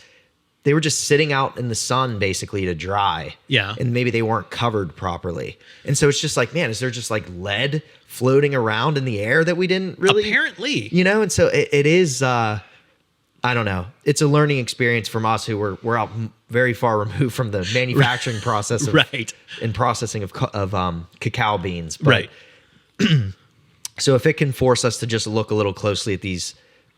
they were just sitting out in the sun basically to dry. Yeah. And maybe they weren't covered properly. And so it's just like, man, is there just like lead floating around in the air that we didn't really... Apparently. You know, and so it is... I don't know. It's a learning experience from us who we're out very far removed from the manufacturing process of, right, and processing of cacao beans. But, right. So if it can force us to just look a little closely at these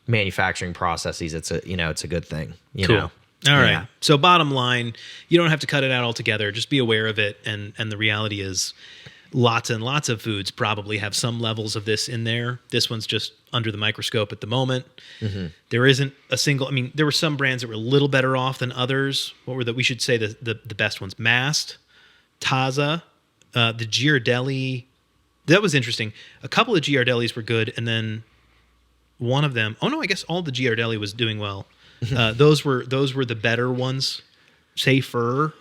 manufacturing processes, it's a good thing. You Cool. know? All right. Yeah. So bottom line, you don't have to cut it out altogether. Just be aware of it. And the reality is lots and lots of foods probably have some levels of this in there. This one's just under the microscope at the moment. There isn't a single, there were some brands that were a little better off than others. What were we should say the best ones? Mast, Taza, the Ghirardelli. That was interesting. A couple of Ghirardellis were good. And then one of them, I guess all the Ghirardelli was doing well. Those were the better ones, safer.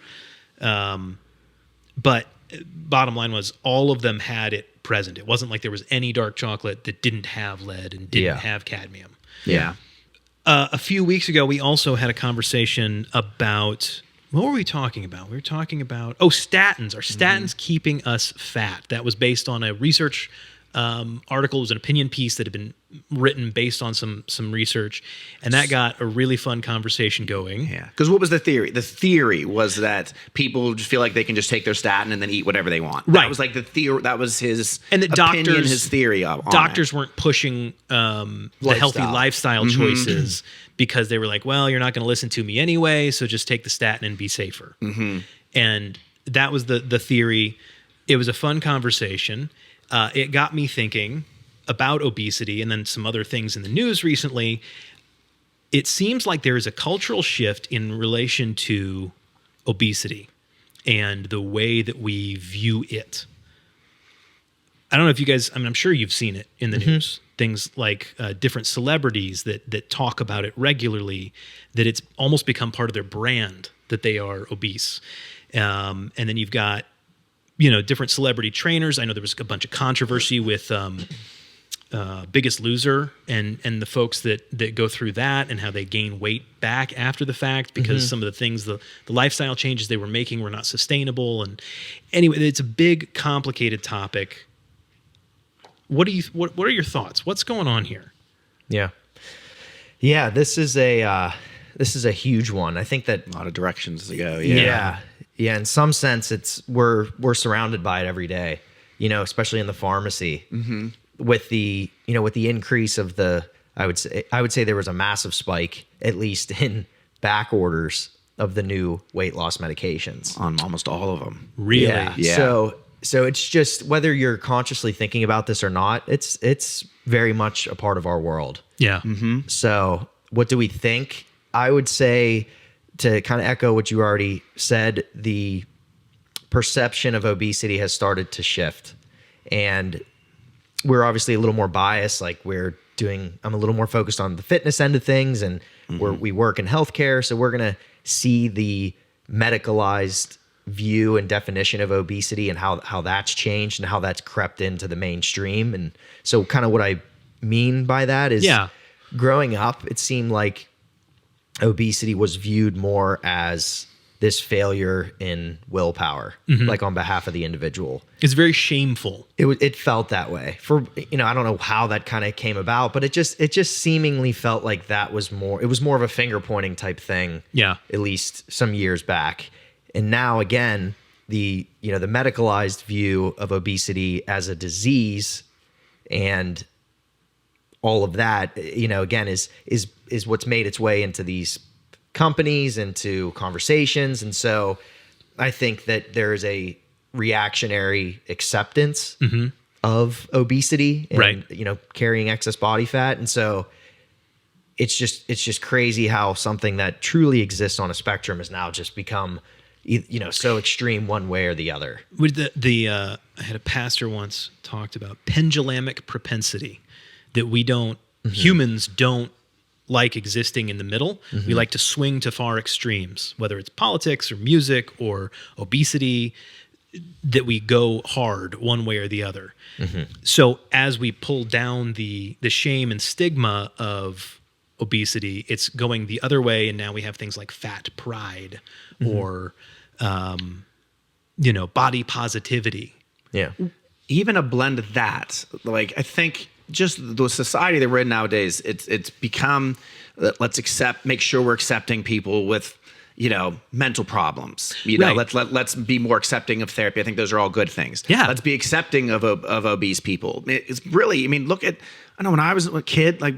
But bottom line was all of them had it present. It wasn't like there was any dark chocolate that didn't have lead and didn't have cadmium. Yeah. A few weeks ago, we also had a conversation about, what were we talking about? We were talking about, statins. Are statins keeping us fat? That was based on a research article. It was an opinion piece that had been written based on some research, and that got a really fun conversation going. Yeah. Because what was the theory? The theory was that people just feel like they can just take their statin and then eat whatever they want. Right. That was like the theory. That was his And the opinion, doctors, his theory on doctors it. weren't pushing the healthy lifestyle choices because they were like, well, you're not going to listen to me anyway, so just take the statin and be safer. And that was the theory. It was a fun conversation. It got me thinking about obesity and then some other things in the news recently. It seems like there is a cultural shift in relation to obesity and the way that we view it. I don't know if you guys, I'm sure you've seen it in the news. Things like different celebrities that talk about it regularly, that it's almost become part of their brand that they are obese. And then you've got, different celebrity trainers. I know there was a bunch of controversy with Biggest Loser and the folks that go through that and how they gain weight back after the fact because some of the things, the lifestyle changes they were making were not sustainable. And anyway, it's a big, complicated topic. What are your thoughts? What's going on here? Yeah. This is a huge one. I think that A lot of directions to go. Yeah. In some sense, we're surrounded by it every day. Especially in the pharmacy, with the increase of I would say there was a massive spike, at least in back orders of the new weight loss medications On almost all of them. Really? Yeah. So it's just whether you're consciously thinking about this or not, it's very much a part of our world. Yeah. So what do we think? I would say, to kind of echo what you already said, the perception of obesity has started to shift. And we're obviously a little more biased. Like I'm a little more focused on the fitness end of things, and we work in healthcare. So we're going to see the medicalized view and definition of obesity and how that's changed and how that's crept into the mainstream. And so kind of what I mean by that is growing up, it seemed like obesity was viewed more as this failure in willpower, like on behalf of the individual. It's very shameful. It felt that way for, I don't know how that kind of came about, but it just seemingly felt like it was more of a finger pointing type thing. Yeah. At least some years back. And now again, the medicalized view of obesity as a disease and all of that, again, is what's made its way into these companies, into conversations. And so I think that there is a reactionary acceptance of obesity and, carrying excess body fat. And so it's just crazy how something that truly exists on a spectrum has now just become, so extreme one way or the other. With I had a pastor once talked about pendulamic propensity, that we don't, humans don't like existing in the middle. We like to swing to far extremes, whether it's politics or music or obesity, that we go hard one way or the other. So as we pull down the shame and stigma of obesity, it's going the other way. And now we have things like fat pride or, body positivity. Yeah. Even a blend of that, like I think just the society that we're in nowadays, it's become, make sure we're accepting people with mental problems. Right. Let's be more accepting of therapy. I think those are all good things. Yeah. Let's be accepting of obese people. It's really, I know when I was a kid, like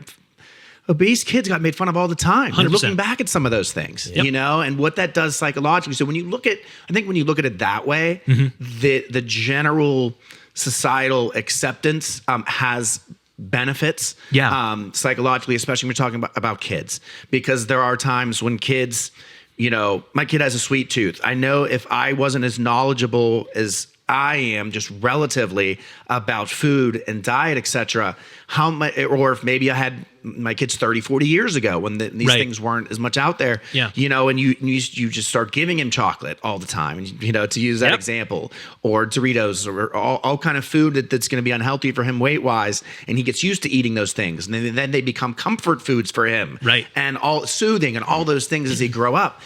obese kids got made fun of all the time. 100%. Looking back at some of those things, and what that does psychologically. So when you look at it that way, the general societal acceptance has benefits, psychologically, especially when we're talking about kids, because there are times when kids, my kid has a sweet tooth. I know if I wasn't as knowledgeable as I am just relatively about food and diet, etc., how much, or if maybe I had my kids 30, 40 years ago when these things weren't as much out there, and you just start giving him chocolate all the time, to use that example, or Doritos, or all kind of food that's going to be unhealthy for him weight-wise, and he gets used to eating those things, and then they become comfort foods for him, and all soothing and all those things as he grow up.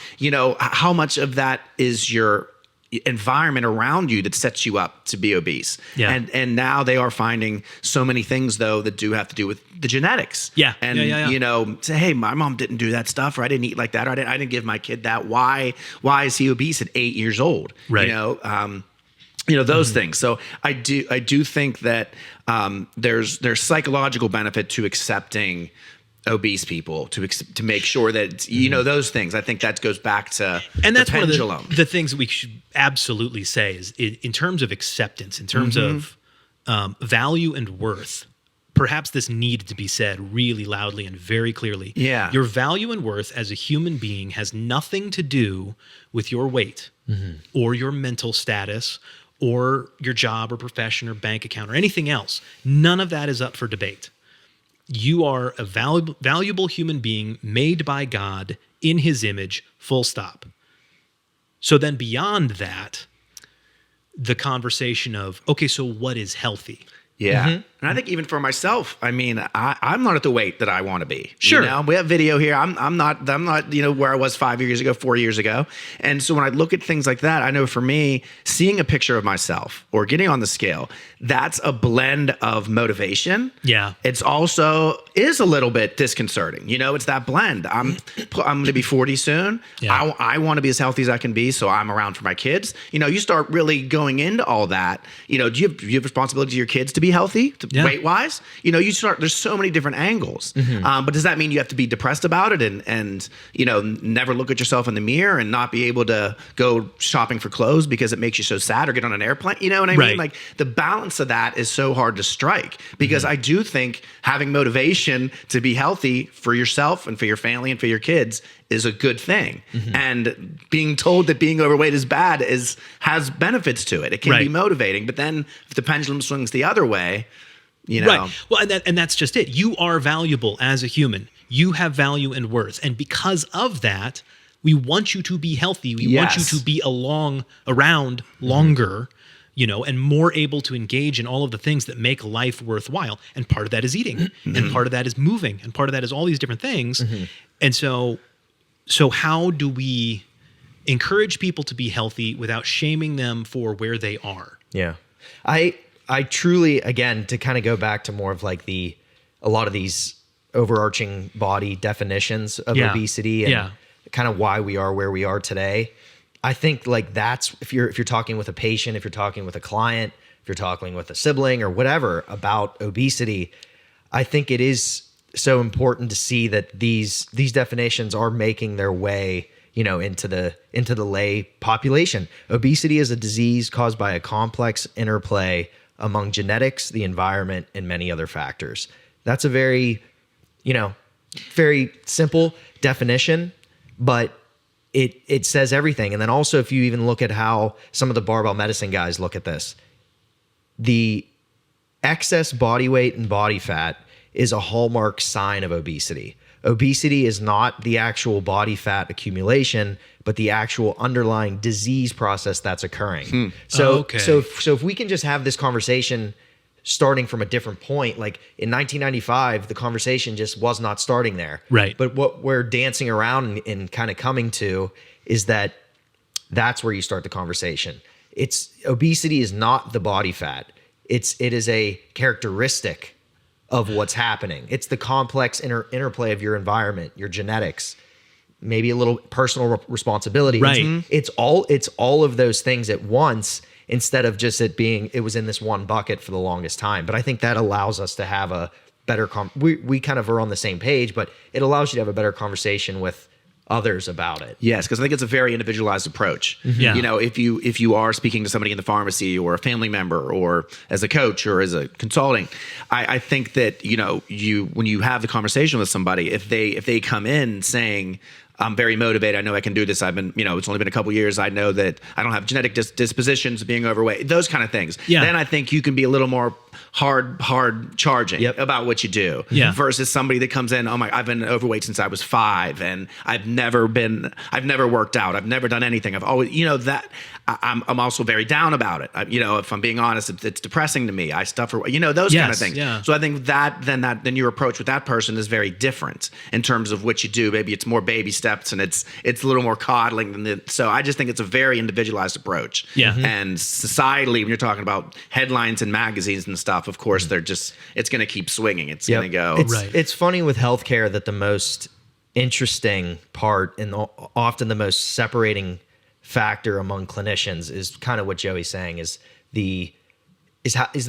How much of that is your environment around you that sets you up to be obese. And now they are finding so many things though that do have to do with the genetics. Say, hey, my mom didn't do that stuff, or I didn't eat like that, or I didn't give my kid that. Why is he obese at 8 years old? Those things. So I do think that there's psychological benefit to accepting obese people, to make sure that those things. I think that goes back to that's the pendulum. One of the things that we should absolutely say is in terms of acceptance, in terms of value and worth. Perhaps this needed to be said really loudly and very clearly. Your value and worth as a human being has nothing to do with your weight or your mental status or your job or profession or bank account or anything else. None of that is up for debate. You are a valuable human being made by God in his image, full stop. So then beyond that, the conversation of, okay, so what is healthy? And I think even for myself, I'm not at the weight that I want to be. Sure. We have video here. I'm not where I was 5 years ago, 4 years ago. And so when I look at things like that, I know for me, seeing a picture of myself or getting on the scale, that's a blend of motivation. It's also is a little bit disconcerting. It's that blend. I'm going to be 40 soon. I want to be as healthy as I can be, so I'm around for my kids. You start really going into all that. Do you have responsibility to your kids to be healthy, weight wise? There's so many different angles. But does that mean you have to be depressed about it and never look at yourself in the mirror and not be able to go shopping for clothes because it makes you so sad, or get on an airplane? You know what I mean? Like the balance of that is so hard to strike, because I do think having motivation to be healthy for yourself and for your family and for your kids is a good thing. And being told that being overweight is bad has benefits to it. It can be motivating, but then if the pendulum swings the other way, Right. Well, and that's just it. You are valuable as a human. You have value and worth. And because of that, we want you to be healthy. We want you to be around longer, and more able to engage in all of the things that make life worthwhile. And part of that is eating, and part of that is moving, and part of that is all these different things. And so how do we encourage people to be healthy without shaming them for where they are? I truly, again, to kind of go back to more of like a lot of these overarching body definitions of obesity and kind of why we are where we are today. I think like that's, if you're talking with a patient, if you're talking with a client, if you're talking with a sibling or whatever about obesity, I think it is so important to see that these definitions are making their way, into the lay population. Obesity is a disease caused by a complex interplay among genetics, the environment, and many other factors. That's a very, very simple definition, but it says everything. And then also, if you even look at how some of the barbell medicine guys look at this, the excess body weight and body fat is a hallmark sign of obesity. Obesity is not the actual body fat accumulation, but the actual underlying disease process that's occurring. So if we can just have this conversation starting from a different point, like in 1995, the conversation just was not starting there. Right. But what we're dancing around and kind of coming to is that's where you start the conversation. Obesity is not the body fat. It is a characteristic of what's happening. It's the complex interplay of your environment, your genetics, maybe a little personal responsibility. Right. It's all of those things at once, instead of just it was in this one bucket for the longest time. But I think that allows us to have a better we kind of are on the same page, but it allows you to have a better conversation with others about it. Yes, because I think it's a very individualized approach. Yeah. You know, if you are speaking to somebody in the pharmacy or a family member or as a coach or as a consulting, I think that, you know, when you have the conversation with somebody, if they come in saying, I'm very motivated, I know I can do this, I've been, you know, it's only been a couple years, I know that I don't have genetic dispositions of being overweight, those kind of things. Yeah. Then I think you can be a little more hard charging about what you do, versus somebody that comes in, I've been overweight since I was 5 and I've never worked out, I've never done anything, I've always, you know, that I'm also very down about it. You know, if I'm being honest, it's depressing to me. I suffer, you know, those kind of things. Yeah. So I think then your approach with that person is very different in terms of what you do. Maybe it's more baby steps and it's a little more coddling so I just think it's a very individualized approach. Yeah. And societally, when you're talking about headlines and magazines and stuff, of course, it's going to keep swinging. It's going to go. It's funny with healthcare that the most interesting part and often the most separating factor among clinicians is kind of what Joey's saying is the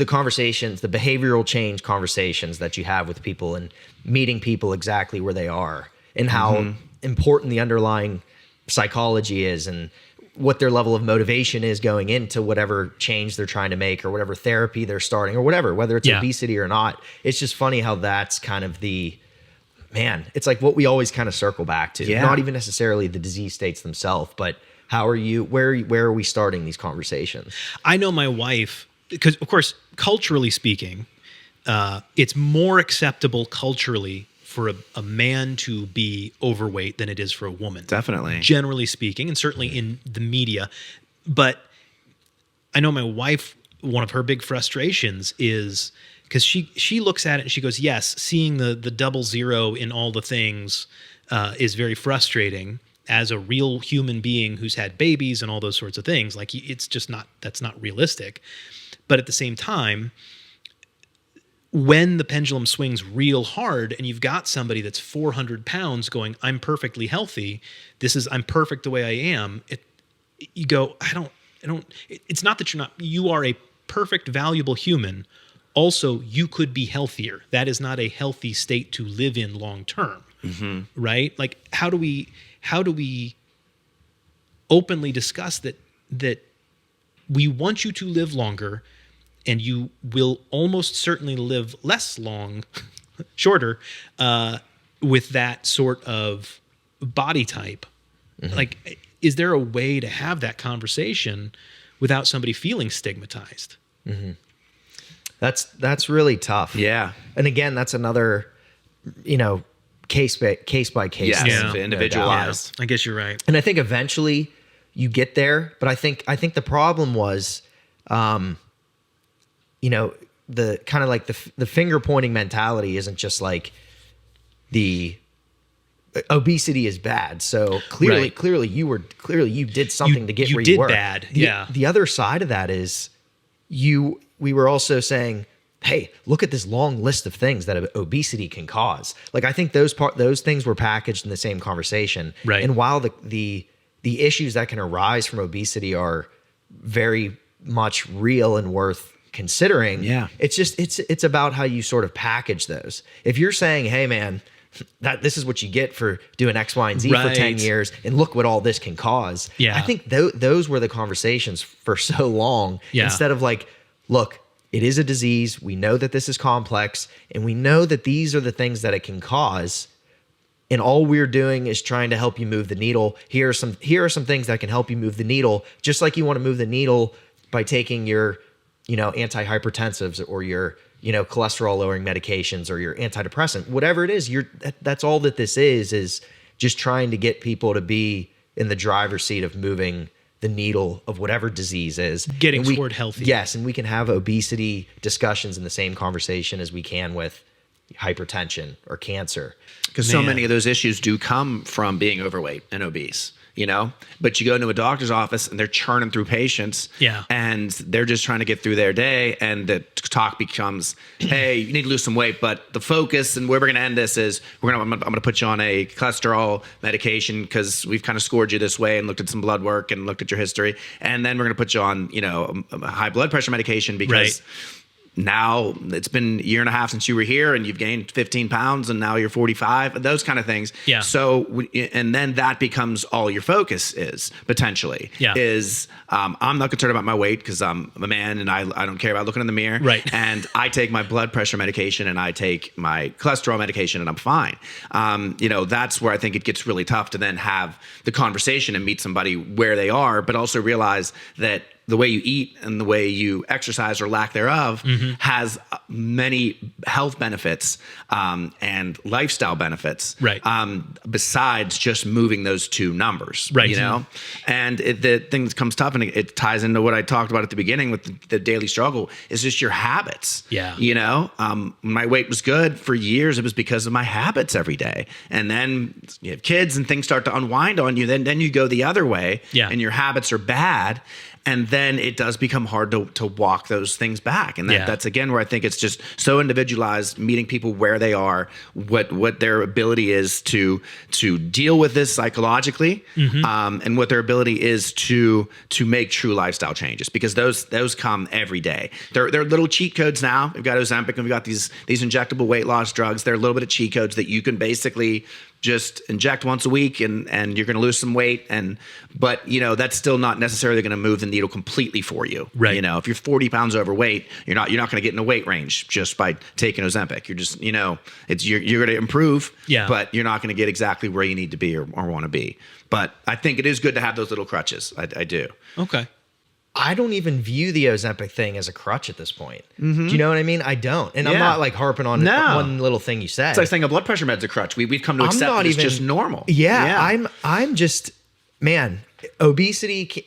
conversations, the behavioral change conversations that you have with people and meeting people exactly where they are and how important the underlying psychology is and what their level of motivation is going into whatever change they're trying to make or whatever therapy they're starting or whatever, whether it's obesity or not. It's just funny how that's kind of it's like what we always kind of circle back to. Yeah. Not even necessarily the disease states themselves, but where are we starting these conversations? I know my wife, because of course, culturally speaking, it's more acceptable culturally for a man to be overweight than it is for a woman. Definitely. Generally speaking, and certainly in the media. But I know my wife, one of her big frustrations is because she looks at it and she goes, yes, seeing the 00 in all the things is very frustrating as a real human being who's had babies and all those sorts of things. Like it's just that's not realistic. But at the same time, when the pendulum swings real hard and you've got somebody that's 400 pounds going, I'm perfectly healthy, I'm perfect the way I am, you go, it's not that you are a perfect, valuable human. Also, you could be healthier. That is not a healthy state to live in long term, right? Like, how do we openly discuss that we want you to live longer, and you will almost certainly live shorter, with that sort of body type. Like, is there a way to have that conversation without somebody feeling stigmatized? That's really tough. Yeah. And again, that's another, case by case. Yes, Yeah. individualized. I guess you're right. And I think eventually you get there, but I think the problem was, the kind of like the finger pointing mentality isn't just like the obesity is bad. So clearly you did something to get where you were. You did bad. The other side of that is we were also saying, hey, look at this long list of things that obesity can cause. Like, I think those things were packaged in the same conversation. Right. And while the issues that can arise from obesity are very much real and worth considering, it's just it's about how you sort of package those. If you're saying, hey man, this is what you get for doing X, Y, and Z for 10 years, and look what all this can cause. Yeah. I think those were the conversations for so long. Yeah. Instead of like, look, it is a disease. We know that this is complex, and we know that these are the things that it can cause. And all we're doing is trying to help you move the needle. Here are some things that can help you move the needle, just like you want to move the needle by taking your, antihypertensives or your, cholesterol lowering medications or your antidepressant, whatever it is. That's all that this is just trying to get people to be in the driver's seat of moving the needle of whatever disease is. Getting toward healthy. Yes, and we can have obesity discussions in the same conversation as we can with hypertension or cancer. Because so many of those issues do come from being overweight and obese, you know? But you go into a doctor's office and they're churning through patients, and they're just trying to get through their day, and the talk becomes, hey, you need to lose some weight, but the focus and where we're going to end this is I'm going to put you on a cholesterol medication because we've kind of scored you this way and looked at some blood work and looked at your history, and then we're going to put you on, you know, a high blood pressure medication because now it's been a year and a half since you were here and you've gained 15 pounds and now you're 45, those kind of things. Yeah. So, and then that becomes all your focus is potentially I'm not concerned about my weight because I'm a man and I don't care about looking in the mirror. Right. And I take my blood pressure medication and I take my cholesterol medication and I'm fine. You know, that's where I think it gets really tough to then have the conversation and meet somebody where they are, but also realize that the way you eat and the way you exercise or lack thereof has many health benefits and lifestyle benefits, besides just moving those two numbers, you know? And the thing that comes tough, and it ties into what I talked about at the beginning with the daily struggle, is just your habits. Yeah. You know, my weight was good for years. It was because of my habits every day. And then you have kids and things start to unwind on you. Then you go the other way and your habits are bad. And then it does become hard to walk those things back. And that's, again, where I think it's just so individualized, meeting people where they are, what their ability is to deal with this psychologically, and what their ability is to make true lifestyle changes, because those come every day. They're little cheat codes now. We've got Ozempic and we've got these injectable weight loss drugs. They're a little bit of cheat codes that you can basically just inject once a week and you're going to lose some weight. But you know, that's still not necessarily going to move the needle completely for you. Right. You know, if you're 40 pounds overweight, you're not going to get in a weight range just by taking Ozempic. You're just, you know, you're going to improve, but you're not going to get exactly where you need to be or want to be. But I think it is good to have those little crutches. I do. Okay. I don't even view the Ozempic thing as a crutch at this point. Do you know what I mean? I don't. And I'm not like harping on one little thing you said. It's like saying a blood pressure med's a crutch. We've come to accept that it's just normal. I'm just, man, obesity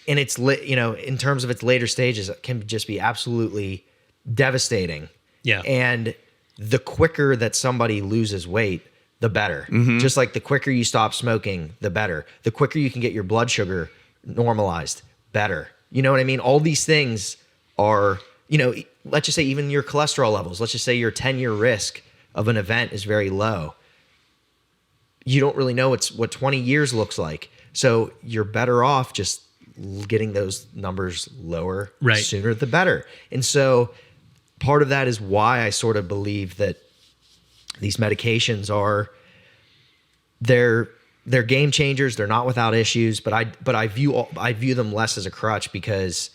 in its, you know, in terms of its later stages, can just be absolutely devastating. Yeah. And the quicker that somebody loses weight, the better. Just like the quicker you stop smoking, the better. The quicker you can get your blood sugar normalized, better. You know what I mean? All these things are, you know, let's just say even your cholesterol levels, let's just say your 10-year risk of an event is very low. You don't really know what 20 years looks like. So you're better off just getting those numbers lower sooner the better. And so part of that is why I sort of believe that these medications they're game changers. They're not without issues, but I view them less as a crutch because,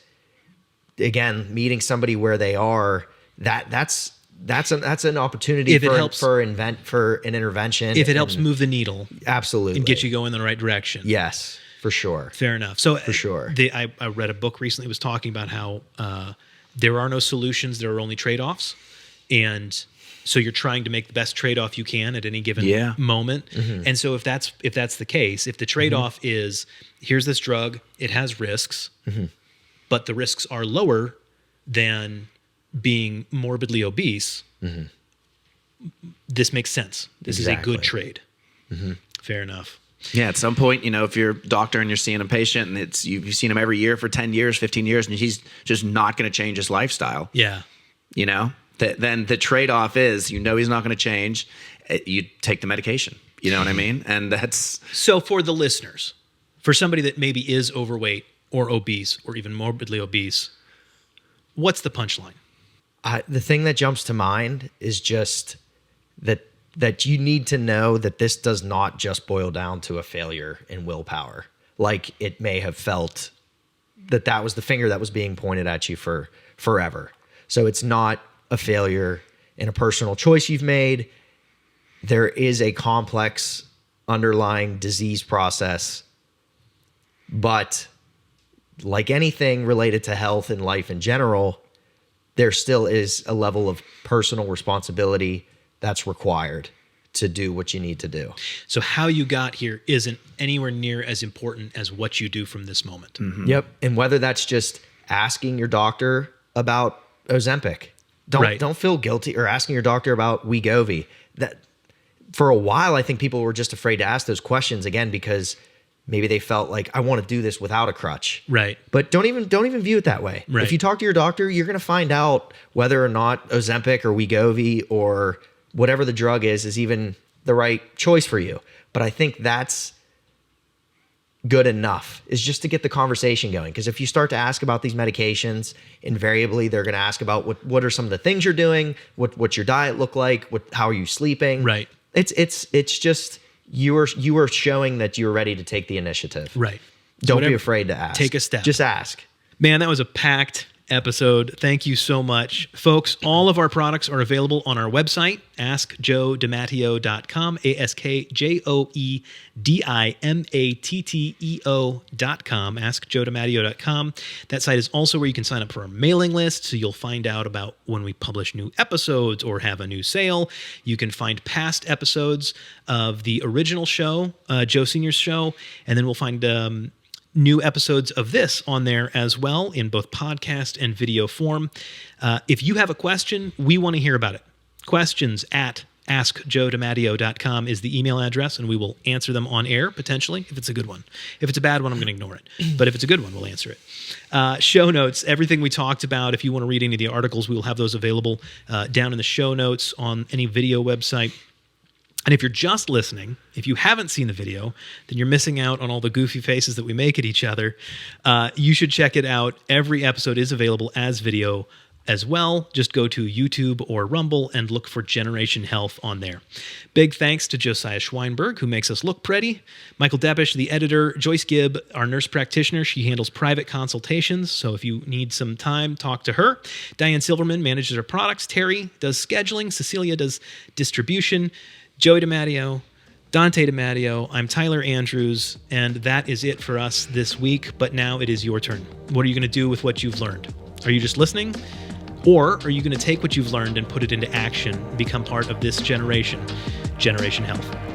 again, meeting somebody where they are, that's an opportunity for an intervention. If it helps move the needle, absolutely, and get you going in the right direction. Yes, for sure. Fair enough. So for sure, I read a book recently. It was talking about how there are no solutions. There are only trade-offs, and so you're trying to make the best trade-off you can at any given moment. And so if that's the case, if the trade-off is, here's this drug, it has risks, but the risks are lower than being morbidly obese, this makes sense. This is a good trade. Fair enough. Yeah, at some point, you know, if you're a doctor and you're seeing a patient and you've seen him every year for 10 years, 15 years, and he's just not going to change his lifestyle. Yeah. You know? Then the trade-off is, you know, he's not going to change. You take the medication. You know what I mean? And that's... So for the listeners, for somebody that maybe is overweight or obese or even morbidly obese, what's the punchline? The thing that jumps to mind is just that you need to know that this does not just boil down to a failure in willpower. Like it may have felt that was the finger that was being pointed at you for forever. So it's not a failure in a personal choice you've made. There is a complex underlying disease process, but like anything related to health and life in general, there still is a level of personal responsibility that's required to do what you need to do. So how you got here isn't anywhere near as important as what you do from this moment. Yep. And whether that's just asking your doctor about Ozempic, Don't feel guilty or asking your doctor about Wegovy. That for a while, I think people were just afraid to ask those questions again because maybe they felt like I want to do this without a crutch. Right. But don't even view it that way. Right. If you talk to your doctor, you're going to find out whether or not Ozempic or Wegovy or whatever the drug is even the right choice for you. But I think that's good enough, is just to get the conversation going. Because if you start to ask about these medications, invariably they're going to ask about what are some of the things you're doing, what's your diet look like, how are you sleeping. Right. It's just you are showing that you're ready to take the initiative. Right. Don't be afraid to ask. Take a step. Just ask. Man, that was a packed episode. Thank you so much. Folks, all of our products are available on our website, askjoedimatteo.com, askjoedimatteo.com, askjoedimatteo.com. That site is also where you can sign up for our mailing list, so you'll find out about when we publish new episodes or have a new sale. You can find past episodes of the original show, Joe Senior's show, and then we'll find new episodes of this on there as well in both podcast and video form. If you have a question, we want to hear about it. Questions at askjoedimatteo.com is the email address, and we will answer them on air, potentially, if it's a good one. If it's a bad one, I'm going to ignore it. But if it's a good one, we'll answer it. Show notes, everything we talked about. If you want to read any of the articles, we will have those available down in the show notes on any video website. And if you're just listening, if you haven't seen the video, then you're missing out on all the goofy faces that we make at each other. You should check it out. Every episode is available as video as well. Just go to YouTube or Rumble and look for Generation Health on there. Big thanks to Josiah Schweinberg, who makes us look pretty. Michael Debish, the editor. Joyce Gibb, our nurse practitioner. She handles private consultations, so if you need some time, talk to her. Diane Silverman manages our products. Terry does scheduling. Cecilia does distribution. Joey DiMatteo, Dante DiMatteo, I'm Tyler Andrews, and that is it for us this week. But now it is your turn. What are you going to do with what you've learned? Are you just listening? Or are you going to take what you've learned and put it into action, become part of this generation, Generation Health?